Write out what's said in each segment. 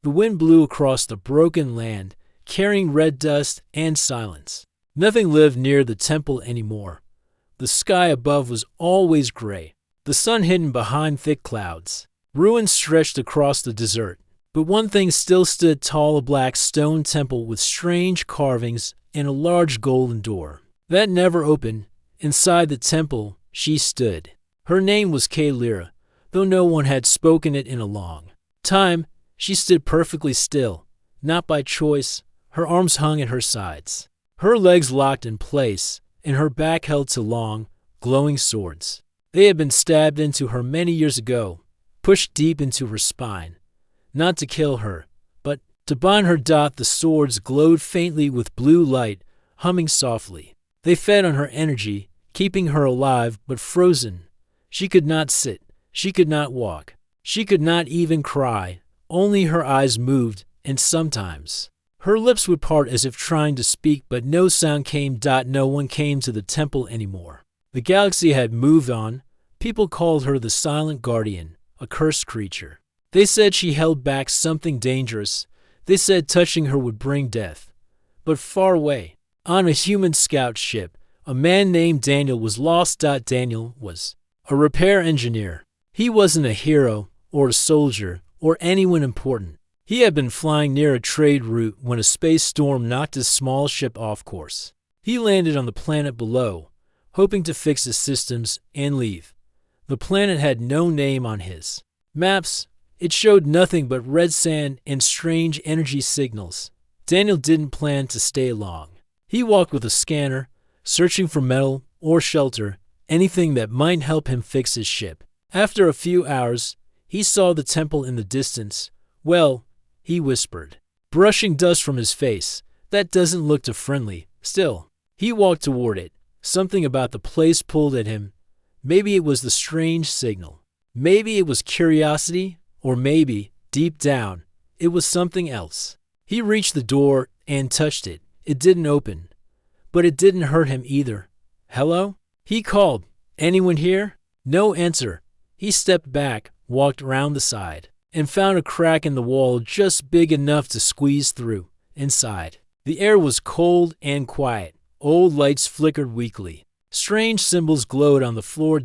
The wind blew across the broken land, carrying red dust and silence. Nothing lived near the temple anymore. The sky above was always gray, the sun hidden behind thick clouds. Ruins stretched across the desert, but one thing still stood tall: a black stone temple with strange carvings and a large golden door. That never opened. Inside the temple, she stood. Her name was Kalyra, though no one had spoken it in a long time. She stood perfectly still, not by choice. Her arms hung at her sides, her legs locked in place, and her back held to long, glowing swords. They had been stabbed into her many years ago, pushed deep into her spine, not to kill her, but to bind her. The swords glowed faintly with blue light, humming softly. They fed on her energy, keeping her alive but frozen. She could not sit, she could not walk, she could not even cry. Only her eyes moved, and sometimes her lips would part as if trying to speak, but no sound came. No one came to the temple anymore. The galaxy had moved on. People called her the Silent Guardian, a cursed creature. They said she held back something dangerous. They said touching her would bring death. But far away, on a human scout ship, a man named Daniel was lost. Daniel was a repair engineer. He wasn't a hero or a soldier or anyone important. He had been flying near a trade route when a space storm knocked his small ship off course. He landed on the planet below, hoping to fix his systems and leave. The planet had no name on his maps. It showed nothing but red sand and strange energy signals. Daniel didn't plan to stay long. He walked with a scanner, searching for metal or shelter, anything that might help him fix his ship. After a few hours, he saw the temple in the distance. Well, he whispered, brushing dust from his face, that doesn't look too friendly. Still, he walked toward it. Something about the place pulled at him. Maybe it was the strange signal. Maybe it was curiosity, or maybe, deep down, it was something else. He reached the door and touched it. It didn't open, but it didn't hurt him either. Hello? He called. Anyone here? No answer. He stepped back, walked around the side, and found a crack in the wall just big enough to squeeze through. Inside, the air was cold and quiet. Old lights flickered weakly. Strange symbols glowed on the floor.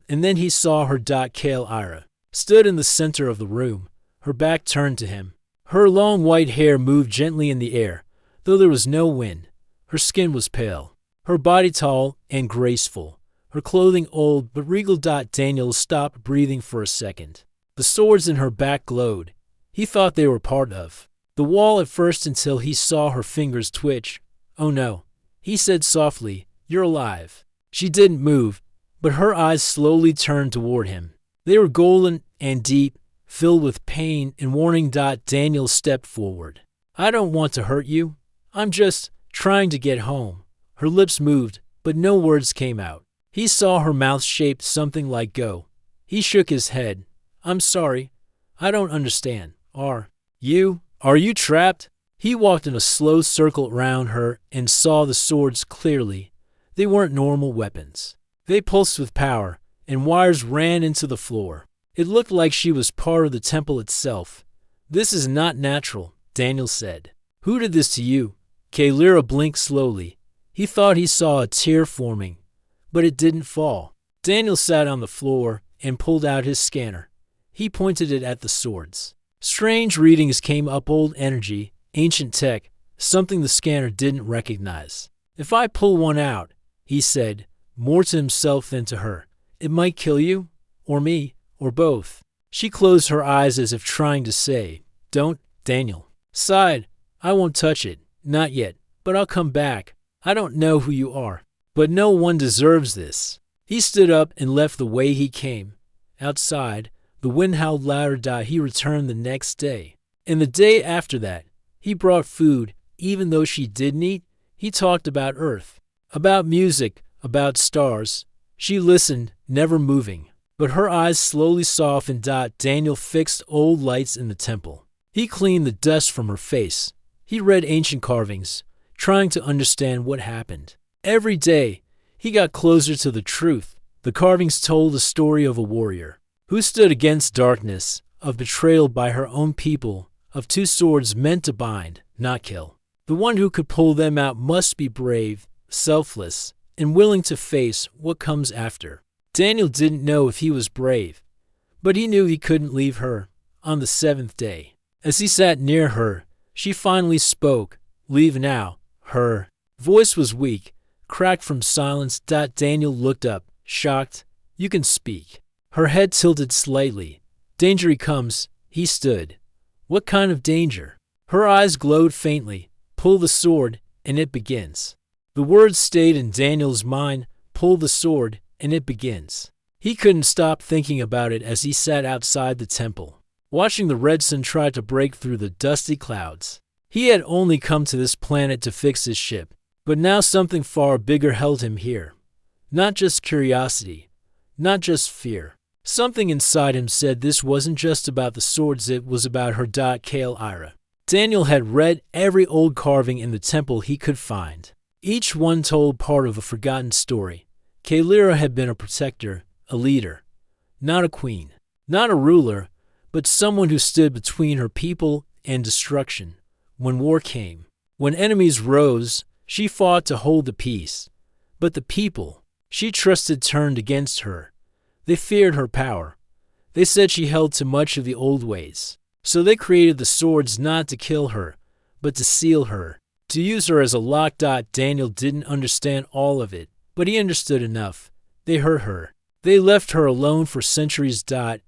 And then he saw her. Kalyra stood in the center of the room, her back turned to him. Her long white hair moved gently in the air, though there was no wind. Her skin was pale, her body tall and graceful, her clothing old but regal. Daniel stopped breathing for a second. The swords in her back glowed. He thought they were part of the wall at first until he saw her fingers twitch. Oh no, he said softly, you're alive. She didn't move, but her eyes slowly turned toward him. They were golden and deep, filled with pain and warning. Daniel stepped forward. I don't want to hurt you. I'm just trying to get home. Her lips moved, but no words came out. He saw her mouth shaped something like go. He shook his head. I'm sorry. I don't understand. Are you trapped? He walked in a slow circle around her and saw the swords clearly. They weren't normal weapons. They pulsed with power, and wires ran into the floor. It looked like she was part of the temple itself. This is not natural, Daniel said. Who did this to you? Kalyra blinked slowly. He thought he saw a tear forming, but it didn't fall. Daniel sat on the floor and pulled out his scanner. He pointed it at the swords. Strange readings came up: old energy, ancient tech, something the scanner didn't recognize. If I pull one out, he said, more to himself than to her, it might kill you, or me, or both. She closed her eyes as if trying to say, don't. Daniel sighed. I won't touch it, not yet, but I'll come back. I don't know who you are, but no one deserves this. He stood up and left the way he came. Outside, the wind howled louder. He returned the next day. And the day after that, he brought food. Even though she didn't eat, he talked about Earth, about music, about stars. She listened, never moving, but her eyes slowly softened. Daniel fixed old lights in the temple. He cleaned the dust from her face. He read ancient carvings, trying to understand what happened. Every day, he got closer to the truth. The carvings told the story of a warrior who stood against darkness, of betrayal by her own people, of two swords meant to bind, not kill. The one who could pull them out must be brave, selfless, and willing to face what comes after. Daniel didn't know if he was brave, but he knew he couldn't leave her on the seventh day. As he sat near her, she finally spoke. "Leave now." Her voice was weak, cracked from silence. Daniel looked up, shocked. "You can speak." Her head tilted slightly. "Danger comes." He stood. "What kind of danger?" Her eyes glowed faintly. "Pull the sword, and it begins." The words stayed in Daniel's mind. Pull the sword, and it begins. He couldn't stop thinking about it as he sat outside the temple, watching the red sun try to break through the dusty clouds. He had only come to this planet to fix his ship, but now something far bigger held him here. Not just curiosity, not just fear. Something inside him said this wasn't just about the swords, it was about her. Kale Ira. Daniel had read every old carving in the temple he could find. Each one told part of a forgotten story. Kaelira had been a protector, a leader. Not a queen, not a ruler, but someone who stood between her people and destruction. When war came, when enemies rose, she fought to hold the peace. But the people she trusted turned against her. They feared her power. They said she held too much of the old ways. So they created the swords not to kill her, but to seal her, to use her as a lock. Daniel didn't understand all of it, but he understood enough. They hurt her. They left her alone for centuries.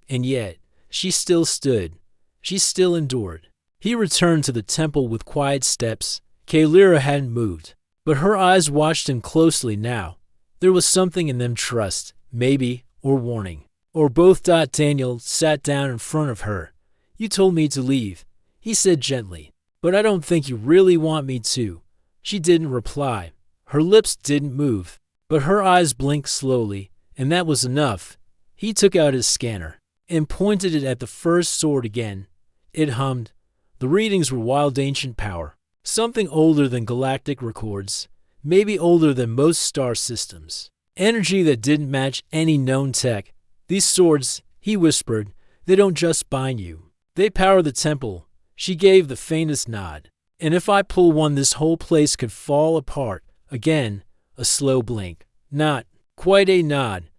And yet, she still stood. She still endured. He returned to the temple with quiet steps. Kaelira hadn't moved, but her eyes watched him closely now. There was something in them, trust, maybe, or warning, or both. Daniel sat down in front of her. "You told me to leave," he said gently, "but I don't think you really want me to." She didn't reply. Her lips didn't move, but her eyes blinked slowly, and that was enough. He took out his scanner and pointed it at the first sword again. It hummed. The readings were wild ancient power, something older than galactic records, maybe older than most star systems. Energy that didn't match any known tech. "These swords," he whispered, "they don't just bind you. They power the temple." She gave the faintest nod. "And if I pull one, this whole place could fall apart." Again, a slow blink. Not quite a nod,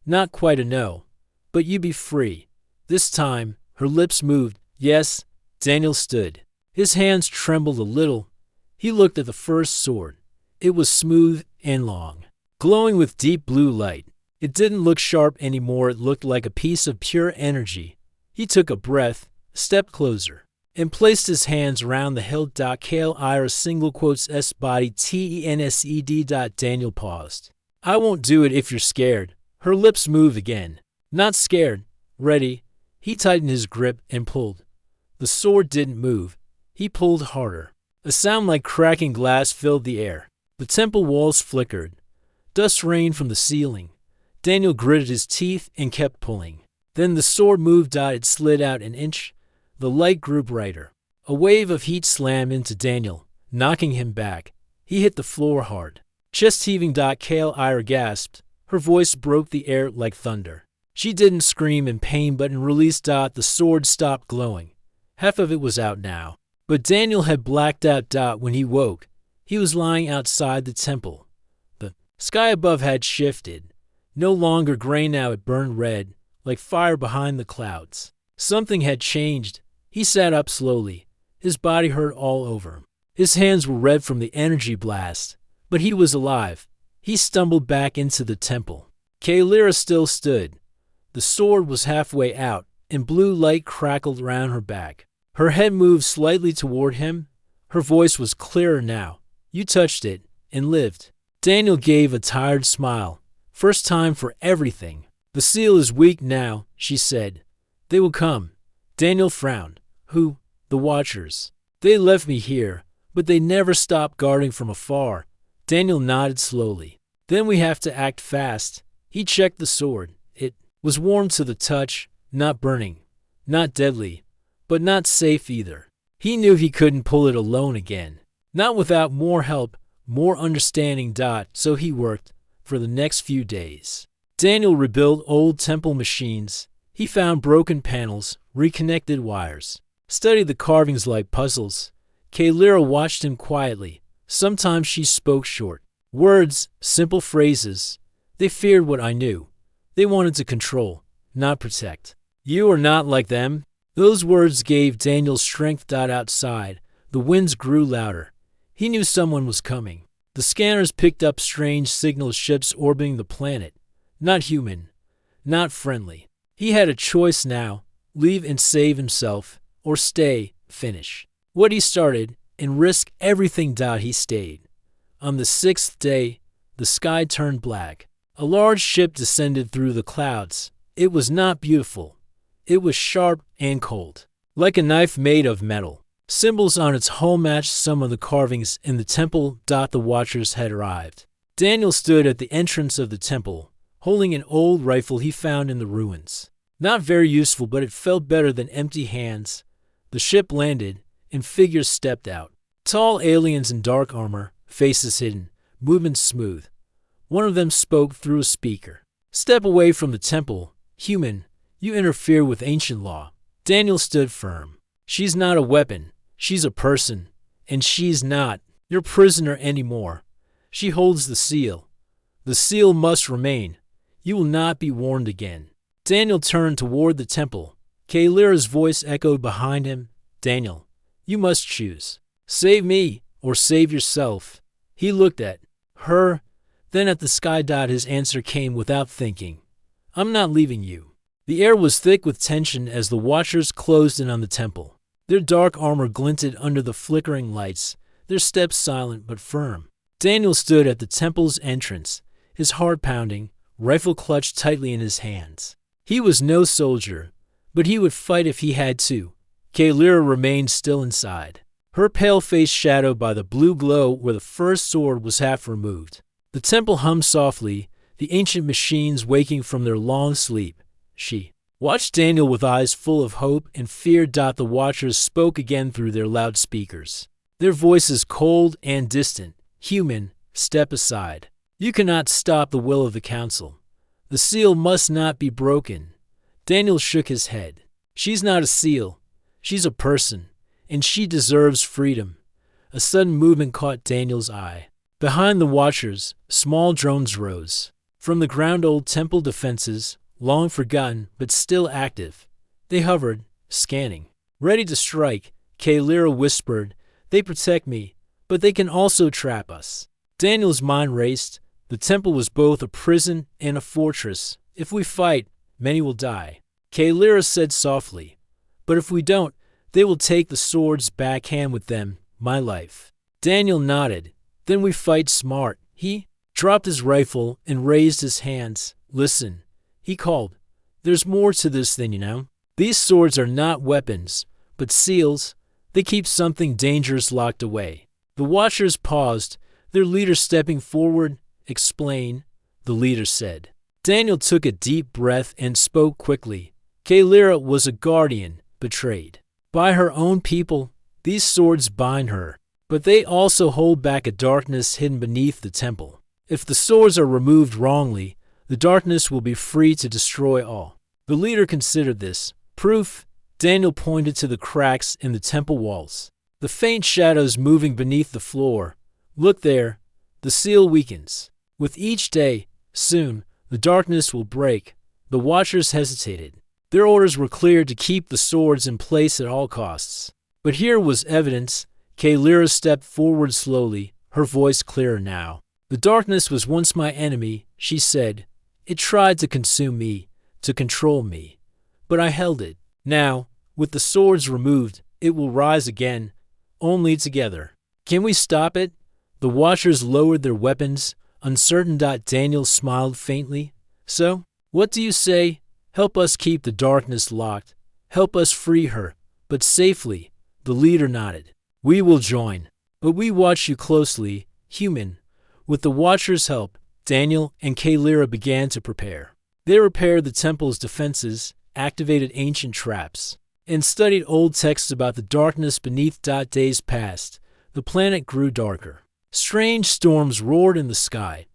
not quite a no, but you'd be free. This time, her lips moved. "Yes." Daniel stood. His hands trembled a little. He looked at the first sword. It was smooth and long, glowing with deep blue light. It didn't look sharp anymore. It looked like a piece of pure energy. He took a breath, stepped closer, and placed his hands around the hilt. Kale Ira single quotes S body TENSED. Daniel paused. "I won't do it if you're scared." Her lips moved again. "Not scared. Ready." He tightened his grip and pulled. The sword didn't move. He pulled harder. A sound like cracking glass filled the air. The temple walls flickered. Dust rained from the ceiling. Daniel gritted his teeth and kept pulling. Then the sword moved. It slid out an inch. The light grew brighter. A wave of heat slammed into Daniel, knocking him back. He hit the floor hard. Chest heaving. Kale Ira gasped. Her voice broke the air like thunder. She didn't scream in pain but in release. The sword stopped glowing. Half of it was out now. But Daniel had blacked out. When he woke, he was lying outside the temple. The sky above had shifted. No longer gray now, it burned red, like fire behind the clouds. Something had changed. He sat up slowly. His body hurt all over. His hands were red from the energy blast. But he was alive. He stumbled back into the temple. Kaelira still stood. The sword was halfway out, and blue light crackled around her back. Her head moved slightly toward him. Her voice was clearer now. "You touched it, and lived." Daniel gave a tired smile. "First time for everything." "The seal is weak now," she said. "They will come." Daniel frowned. "Who?" "The Watchers. They left me here, but they never stopped guarding from afar." Daniel nodded slowly. "Then we have to act fast." He checked the sword. It was warm to the touch, not burning, not deadly, but not safe either. He knew he couldn't pull it alone again. Not without more help, more understanding. So he worked for the next few days. Daniel rebuilt old temple machines. He found broken panels, reconnected wires. studied the carvings like puzzles. Kaylira watched him quietly. Sometimes she spoke short words, simple phrases. They feared what I knew. They wanted to control, not protect. You are not like them. Those words gave Daniel strength. Outside, the winds grew louder. He knew someone was coming. The scanners picked up strange signal ships orbiting the planet. Not human, not friendly. He had a choice now: leave and save himself, or stay, finish what he started, and risk everything. He stayed. On the 6th day, the sky turned black. A large ship descended through the clouds. It was not beautiful. It was sharp and cold, like a knife made of metal. Symbols on its hull matched some of the carvings in the temple. The Watchers had arrived. Daniel stood at the entrance of the temple, holding an old rifle he found in the ruins. Not very useful, but it felt better than empty hands. The ship landed, and figures stepped out. Tall aliens in dark armor, faces hidden, movements smooth. One of them spoke through a speaker. Step away from the temple, human. You interfere with ancient law. Daniel stood firm. She's not a weapon. She's a person. And she's not your prisoner anymore. She holds the seal. The seal must remain. You will not be warned again. Daniel turned toward the temple. Kaylira's voice echoed behind him. Daniel, you must choose. Save me, or save yourself. He looked at her, then at the sky. His answer came without thinking. I'm not leaving you. The air was thick with tension as the Watchers closed in on the temple. Their dark armor glinted under the flickering lights, their steps silent but firm. Daniel stood at the temple's entrance, his heart pounding, rifle clutched tightly in his hands. He was no soldier, but he would fight if he had to. Kaylira remained still inside, her pale face shadowed by the blue glow where the first sword was half removed. The temple hummed softly, the ancient machines waking from their long sleep. She watched Daniel with eyes full of hope and fear. The Watchers spoke again through their loudspeakers, their voices cold and distant. Human, step aside. You cannot stop the will of the council. The seal must not be broken. Daniel shook his head. She's not a seal. She's a person, and she deserves freedom. A sudden movement caught Daniel's eye. Behind the Watchers, small drones rose. From the ground, old temple defenses, long forgotten but still active. They hovered, scanning. Ready to strike, Kaylira whispered. They protect me, but they can also trap us. Daniel's mind raced. The temple was both a prison and a fortress. If we fight, many will die. Kaylira said softly. But if we don't, they will take the swords backhand with them, my life. Daniel nodded. Then we fight smart. He dropped his rifle and raised his hands. Listen, he called. There's more to this than you know. These swords are not weapons, but seals. They keep something dangerous locked away. The Watchers paused, their leader stepping forward. Explain, the leader said. Daniel took a deep breath and spoke quickly. Kaylira was a guardian, betrayed by her own people. These swords bind her, but they also hold back a darkness hidden beneath the temple. If the swords are removed wrongly, the darkness will be free to destroy all. The leader considered this. Proof? Daniel pointed to the cracks in the temple walls, the faint shadows moving beneath the floor. Look there. The seal weakens. With each day, soon, the darkness will break. The Watchers hesitated. Their orders were clear to keep the swords in place at all costs. But here was evidence. Kaylira stepped forward slowly, her voice clearer now. The darkness was once my enemy, she said. It tried to consume me, to control me. But I held it. Now, with the swords removed, it will rise again, only together. Can we stop it? The Watchers lowered their weapons, uncertain. Daniel smiled faintly. So, what do you say? Help us keep the darkness locked. Help us free her, but safely. The leader nodded. We will join. But we watch you closely, human. With the Watchers' help, Daniel and Kaylira began to prepare. They repaired the temple's defenses, activated ancient traps, and studied old texts about the darkness beneath. Days passed. The planet grew darker. Strange storms roared in the sky.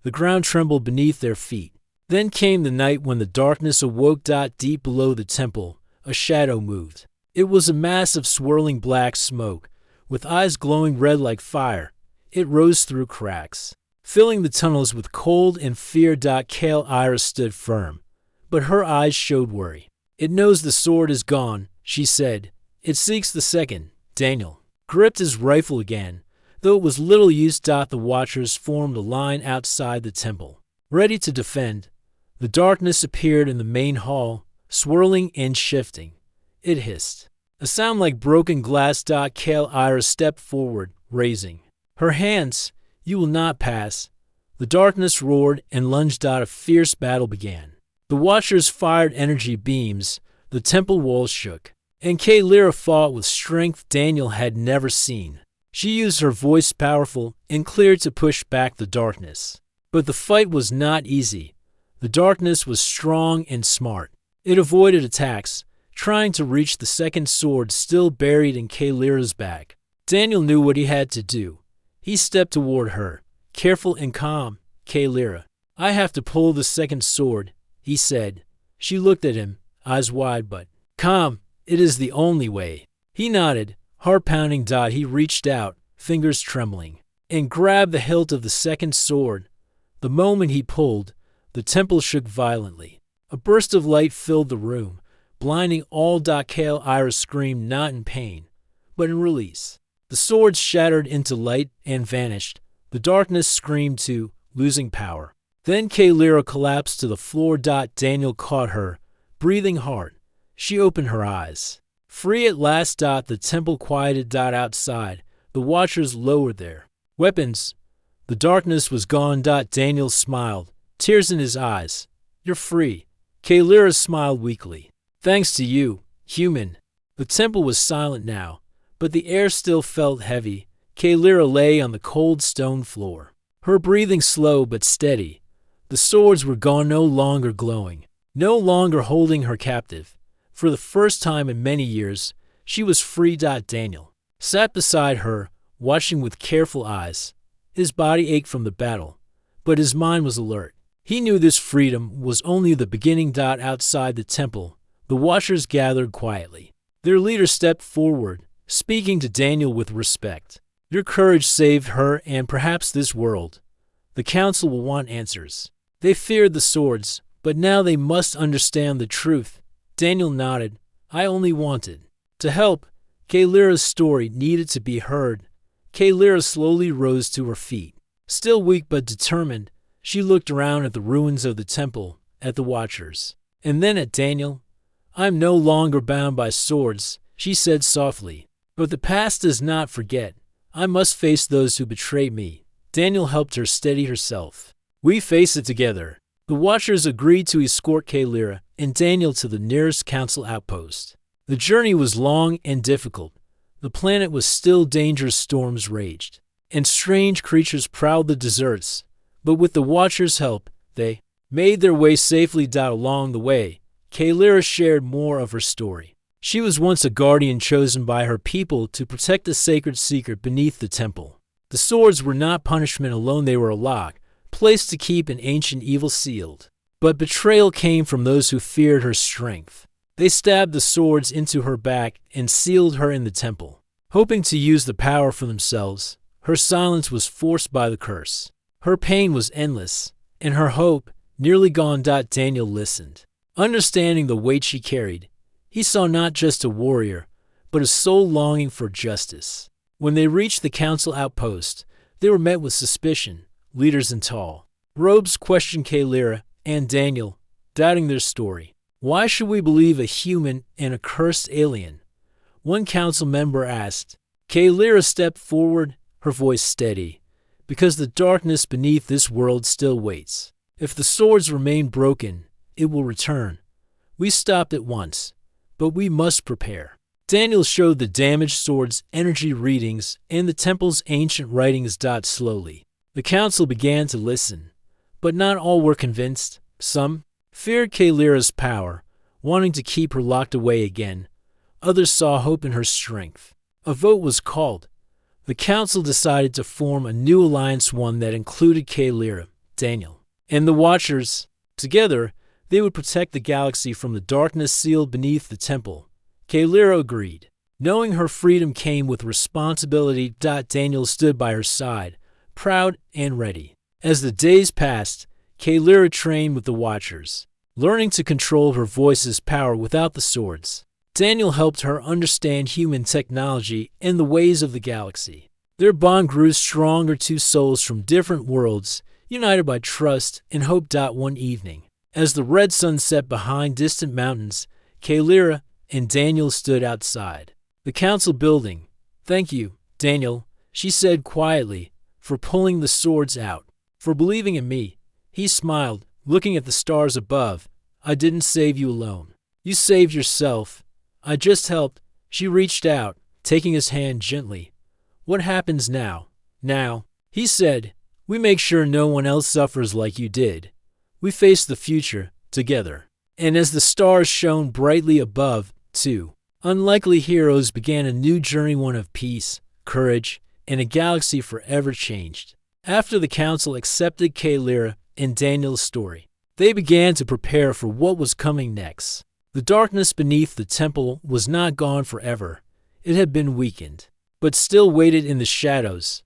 The ground trembled beneath their feet. Then came the night when the darkness awoke. Deep below the temple, a shadow moved. It was a mass of swirling black smoke, with eyes glowing red like fire. It rose through cracks, filling the tunnels with cold and fear. Kale Iris stood firm, but her eyes showed worry. It knows the sword is gone, she said. It seeks the second. Daniel gripped his rifle again, though it was little use. The watchers formed a line outside the temple, ready to defend. The darkness appeared in the main hall, swirling and shifting. It hissed, a sound like broken glass. Kale Iris stepped forward, raising her hands. You will not pass. The darkness roared and lunged. A fierce battle began. The watchers fired energy beams. The temple walls shook, and Kalyra fought with strength Daniel had never seen. She used her voice powerful and clear to push back the darkness. But the fight was not easy. The darkness was strong and smart. It avoided attacks, trying to reach the second sword still buried in Kalyra's back. Daniel knew what he had to do. He stepped toward her, careful and calm. Kalyra, I have to pull the second sword, he said. She looked at him, eyes wide but calm. It is the only way. He nodded, heart pounding. He reached out, fingers trembling, and grabbed the hilt of the second sword. The moment he pulled, the temple shook violently. A burst of light filled the room, blinding all. Kale Iris screamed, not in pain, but in release. The swords shattered into light and vanished. The darkness screamed too, losing power. Then Kalyra collapsed to the floor. Daniel caught her, breathing hard. She opened her eyes. Free at last. The temple quieted. Outside, the watchers lowered their weapons. The darkness was gone. Daniel smiled, tears in his eyes. You're free. Kalyra smiled weakly. Thanks to you, human. The temple was silent now, but the air still felt heavy. Kalyra lay on the cold stone floor, her breathing slow but steady. The swords were gone, no longer glowing, no longer holding her captive. For the first time in many years, she was free. Daniel sat beside her, watching with careful eyes. His body ached from the battle, but his mind was alert. He knew this freedom was only the beginning. Outside the temple, the watchers gathered quietly. Their leader stepped forward, speaking to Daniel with respect. Your courage saved her and perhaps this world. The council will want answers. They feared the swords, but now they must understand the truth. Daniel nodded. I only wanted to help. Kalyra's story needed to be heard. Kalyra slowly rose to her feet. Still weak but determined, she looked around at the ruins of the temple, at the watchers, and then at Daniel. I'm no longer bound by swords, she said softly. But the past does not forget. I must face those who betrayed me. Daniel helped her steady herself. We face it together. The watchers agreed to escort Kalyra and Daniel to the nearest council outpost. The journey was long and difficult. The planet was still dangerous. Storms raged, and strange creatures prowled the deserts. But with the watchers' help, they made their way safely. Along the way, Kalyra shared more of her story. She was once a guardian chosen by her people to protect the sacred secret beneath the temple. The swords were not punishment alone, they were a lock, placed to keep an ancient evil sealed. But betrayal came from those who feared her strength. They stabbed the swords into her back and sealed her in the temple, hoping to use the power for themselves. Her silence was forced by the curse. Her pain was endless, and her hope nearly gone. Daniel listened, understanding the weight she carried. He saw not just a warrior, but a soul longing for justice. When they reached the council outpost, they were met with suspicion. Leaders in tall robes questioned Kalyra and Daniel, doubting their story. Why should we believe a human and a cursed alien? One council member asked. Kalyra stepped forward, her voice steady. Because the darkness beneath this world still waits. If the swords remain broken, it will return. We stopped at once, but we must prepare. Daniel showed the damaged sword's energy readings and the temple's ancient writings. Slowly, the council began to listen, but not all were convinced. Some feared Kalyra's power, wanting to keep her locked away again. Others saw hope in her strength. A vote was called. The council decided to form a new alliance, one that included Kalyra, Daniel, and the Watchers. Together, they would protect the galaxy from the darkness sealed beneath the temple. Kaylira agreed. Knowing her freedom came with responsibility, Daniel stood by her side, proud and ready. As the days passed, Kaylira trained with the Watchers, learning to control her voice's power without the swords. Daniel helped her understand human technology and the ways of the galaxy. Their bond grew stronger, two souls from different worlds, united by trust and hope. One evening, as the red sun set behind distant mountains, Kaylira and Daniel stood outside the council building. "Thank you, Daniel," she said quietly, "for pulling the swords out, for believing in me." He smiled, looking at the stars above. "I didn't save you alone. You saved yourself. I just helped." She reached out, taking his hand gently. "What happens now?" "Now," he said, "we make sure no one else suffers like you did. We face the future together." And as the stars shone brightly above, two unlikely heroes began a new journey, one of peace, courage, and a galaxy forever changed. After the council accepted Kaylira and Daniel's story, they began to prepare for what was coming next. The darkness beneath the temple was not gone forever. It had been weakened, but still waited in the shadows.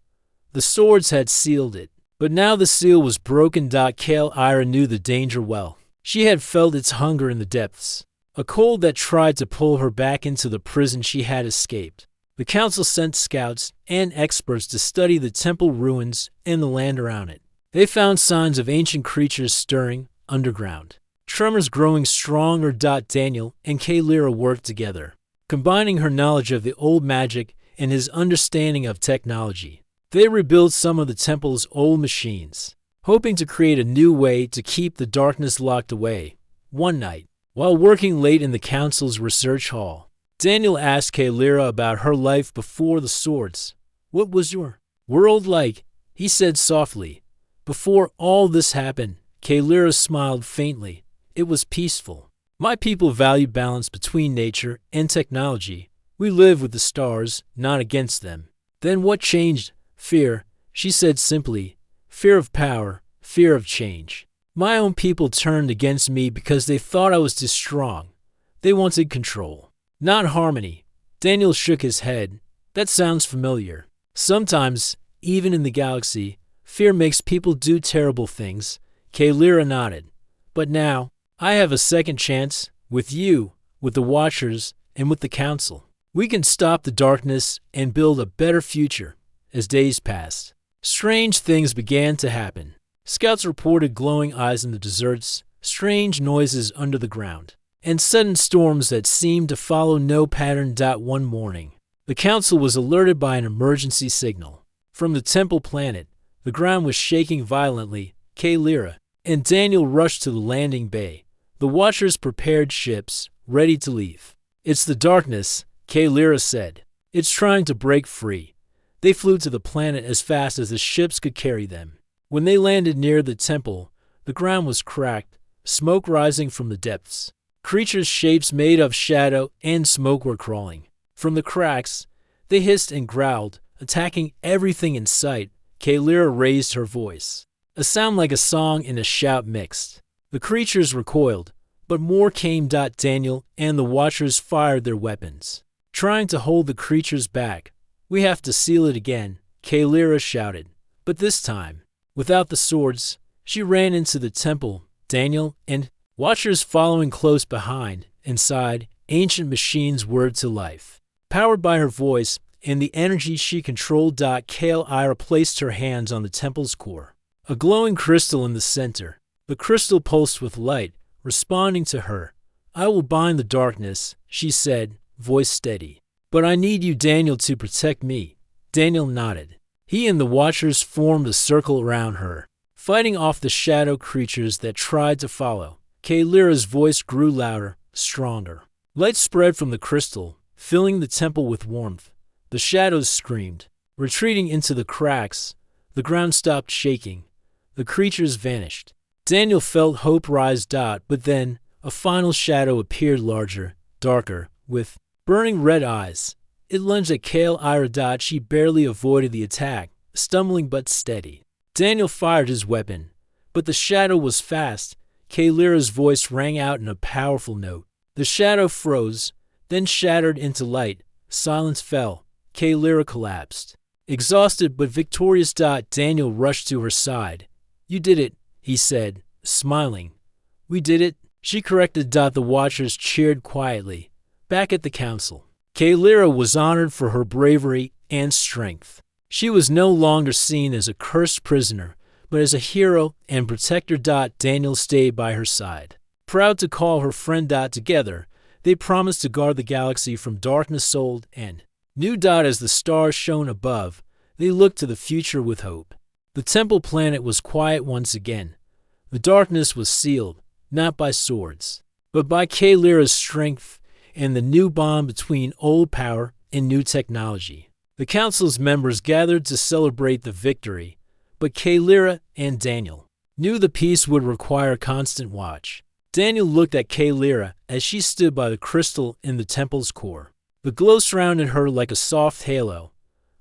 The swords had sealed it, but now the seal was broken. Kaylira knew the danger well. She had felt its hunger in the depths, a cold that tried to pull her back into the prison she had escaped. The council sent scouts and experts to study the temple ruins and the land around it. They found signs of ancient creatures stirring underground, tremors growing stronger. Daniel and Kaylira worked together, combining her knowledge of the old magic and his understanding of technology. They rebuilt some of the temple's old machines, hoping to create a new way to keep the darkness locked away. One night, while working late in the council's research hall, Daniel asked Kaylira about her life before the swords. "What was your world like?" he said softly. "Before all this happened," Kaylira smiled faintly. "It was peaceful. My people valued balance between nature and technology. We live with the stars, not against them." "Then what changed?" "Fear," she said simply. "Fear of power, fear of change. My own people turned against me because they thought I was too strong. They wanted control, not harmony." Daniel shook his head. "That sounds familiar. Sometimes, even in the galaxy, fear makes people do terrible things." Kaylira nodded. "But now, I have a second chance, with you, with the Watchers, and with the Council. We can stop the darkness and build a better future." As days passed, strange things began to happen. Scouts reported glowing eyes in the deserts, strange noises under the ground, and sudden storms that seemed to follow no pattern. One morning, the council was alerted by an emergency signal. From the temple planet, the ground was shaking violently. Kaylira and Daniel rushed to the landing bay. The Watchers prepared ships, ready to leave. "It's the darkness," Kaylira said. "It's trying to break free." They flew to the planet as fast as the ships could carry them. When they landed near the temple, the ground was cracked, smoke rising from the depths. Creatures' shapes made of shadow and smoke were crawling. From the cracks, they hissed and growled, attacking everything in sight. Kaylira raised her voice, a sound like a song and a shout mixed. The creatures recoiled, but more came. Daniel and the Watchers fired their weapons, trying to hold the creatures back. "We have to seal it again," Kaylira shouted. But this time, without the swords, she ran into the temple, Daniel and Watchers following close behind. Inside, ancient machines whirred to life, powered by her voice and the energy she controlled. Kaylira placed her hands on the temple's core, a glowing crystal in the center. The crystal pulsed with light, responding to her. "I will bind the darkness," she said, voice steady. "But I need you, Daniel, to protect me." Daniel nodded. He and the Watchers formed a circle around her, fighting off the shadow creatures that tried to follow. Kaylira's voice grew louder, stronger. Light spread from the crystal, filling the temple with warmth. The shadows screamed, retreating into the cracks. The ground stopped shaking. The creatures vanished. Daniel felt hope rise. But then, a final shadow appeared, larger, darker, with burning red eyes. It lunged at Kaylira. She barely avoided the attack, stumbling but steady. Daniel fired his weapon, but the shadow was fast. Kaylira's voice rang out in a powerful note. The shadow froze, then shattered into light. Silence fell. Lyra collapsed. Exhausted but victorious, Daniel rushed to her side. "You did it," he said, smiling. "We did it," she corrected. The watchers cheered quietly. Back at the council, Lyra was honored for her bravery and strength. She was no longer seen as a cursed prisoner, but as a hero and protector. Daniel stayed by her side. Proud to call her friend. Together, they promised to guard the galaxy from darkness. Old and new. As the stars shone above, they looked to the future with hope. The temple planet was quiet once again. The darkness was sealed, not by swords, but by Lyra's strength and the new bond between old power and new technology. The council's members gathered to celebrate the victory, but Lyra and Daniel knew the peace would require constant watch. Daniel looked at Lyra as she stood by the crystal in the temple's core. The glow surrounded her like a soft halo.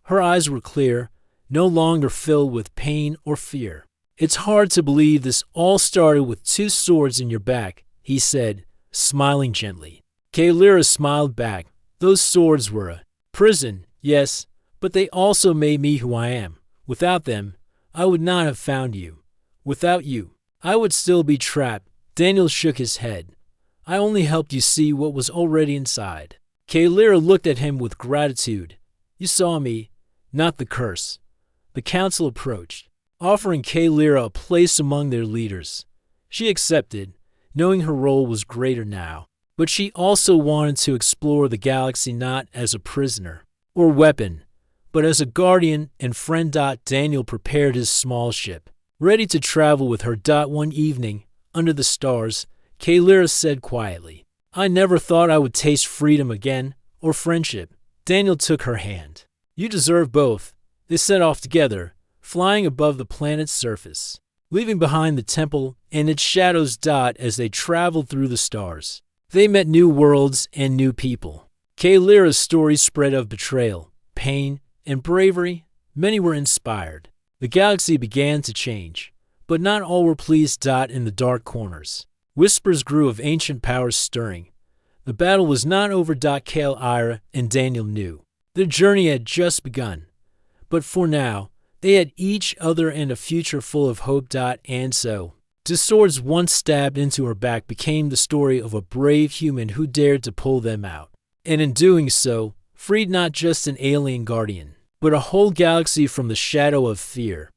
Her eyes were clear, no longer filled with pain or fear. "It's hard to believe this all started with 2 swords in your back," he said, smiling gently. Lyra smiled back. "Those swords were a prison, yes, but they also made me who I am. Without them, I would not have found you. Without you, I would still be trapped." Daniel shook his head. "I only helped you see what was already inside." Lyra looked at him with gratitude. "You saw me, not the curse." The council approached, offering Lyra a place among their leaders. She accepted, knowing her role was greater now. But she also wanted to explore the galaxy not as a prisoner or weapon, but as a guardian and friend. Daniel prepared his small ship, ready to travel with her. One evening, under the stars, Lyra said quietly, "I never thought I would taste freedom again, or friendship." Daniel took her hand. "You deserve both." They set off together, flying above the planet's surface, leaving behind the temple and its shadows. As they traveled through the stars, they met new worlds and new people. Lyra's stories spread of betrayal, pain, and bravery. Many were inspired. The galaxy began to change, but not all were pleased. In the dark corners, whispers grew of ancient powers stirring. The battle was not over. Lyra and Daniel knew their journey had just begun. But for now, they had each other and a future full of hope. And so, the swords once stabbed into her back became the story of a brave human who dared to pull them out. And in doing so, freed not just an alien guardian, but a whole galaxy from the shadow of fear.